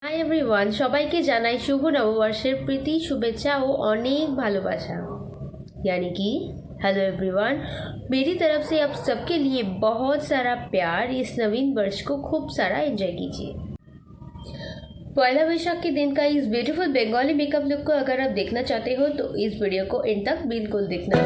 Hi everyone, সবাইকে জানাই শুভ নববর্ষের প্রীতি शुभेच्छा ও অনেক ভালোবাসা। यानी कि हेलो एवरीवन, मेरी तरफ से आप सबके लिए बहुत सारा प्यार। इस नवीन वर्ष को खूब सारा एंजॉय कीजिए। पहला वैशाख के दिन का इस ब्यूटीफुल बंगाली मेकअप लुक को अगर आप देखना चाहते हो तो इस वीडियो को एंड तक बिल्कुल देखना।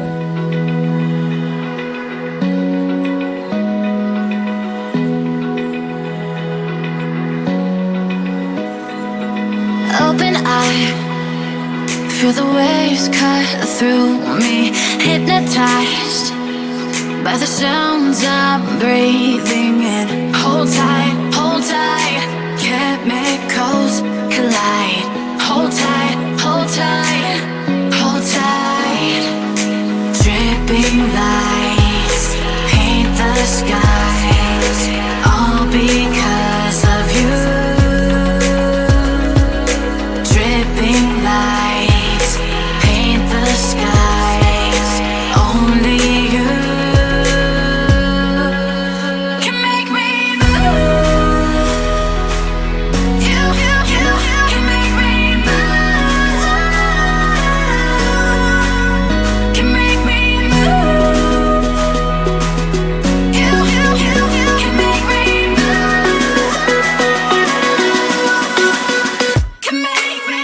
Open eye, feel the waves cut through me, hypnotized by the sounds I'm breathing in. Hold tight, chemicals collide. Hold tight, hold tight, hold tight. Dripping lights paint the skies, all because of you. Dripping lights paint the skies. Only you can make me move. You can make me move. Can make me move. You can make me move. Can make me.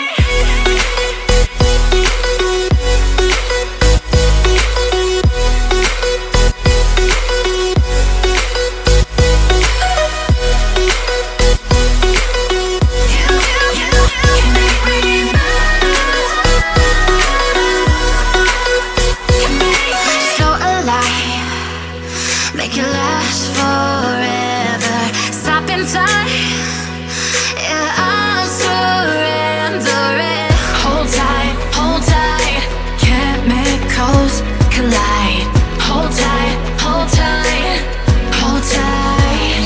So alive, make it last forever. Stop in time, yeah, I'm surrendering. Hold tight, chemicals collide. Hold tight, hold tight, hold tight.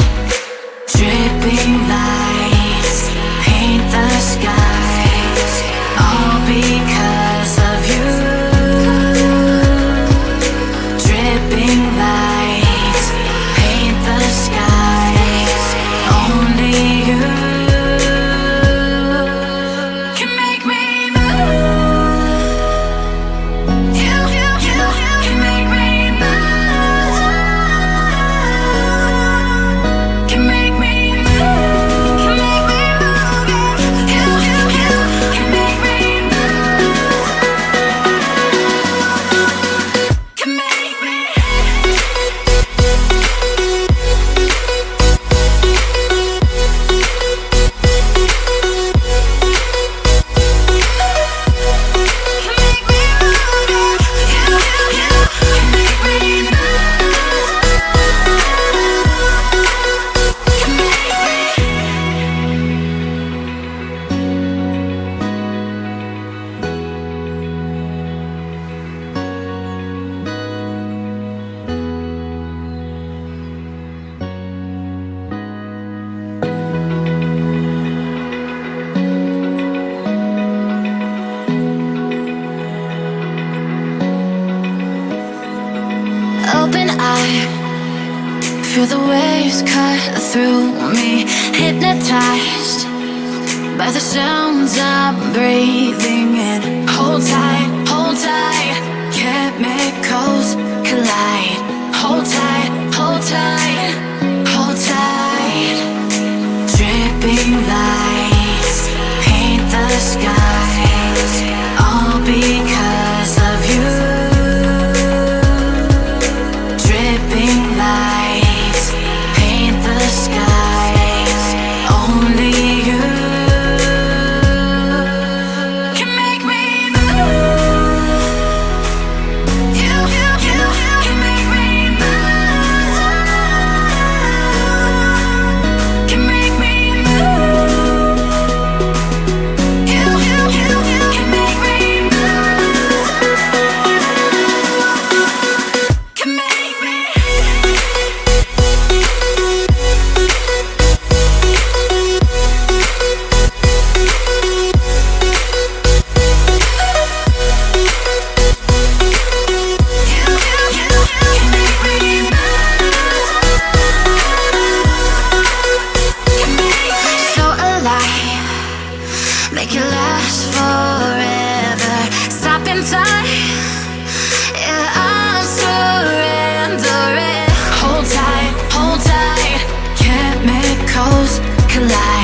Dripping lights paint the skies, all because of you. Dripping lights paint the skies. Only you can make me move. You can make me move. Can make me move. Can make me move. You can make me move. Can make me. Can make me move. You can make me move. Can make me. Open eye, feel the waves cut through me, hypnotized by the sounds I'm breathing in. Hold tight, chemicals collide. Hold tight, hold tight, hold tight. Dripping lights paint the skies, all because of you. Dripping lights paint the skies. Only you can make me move. make it last forever. Stop in time, yeah, I'm surrendering. Hold tight, chemicals collide.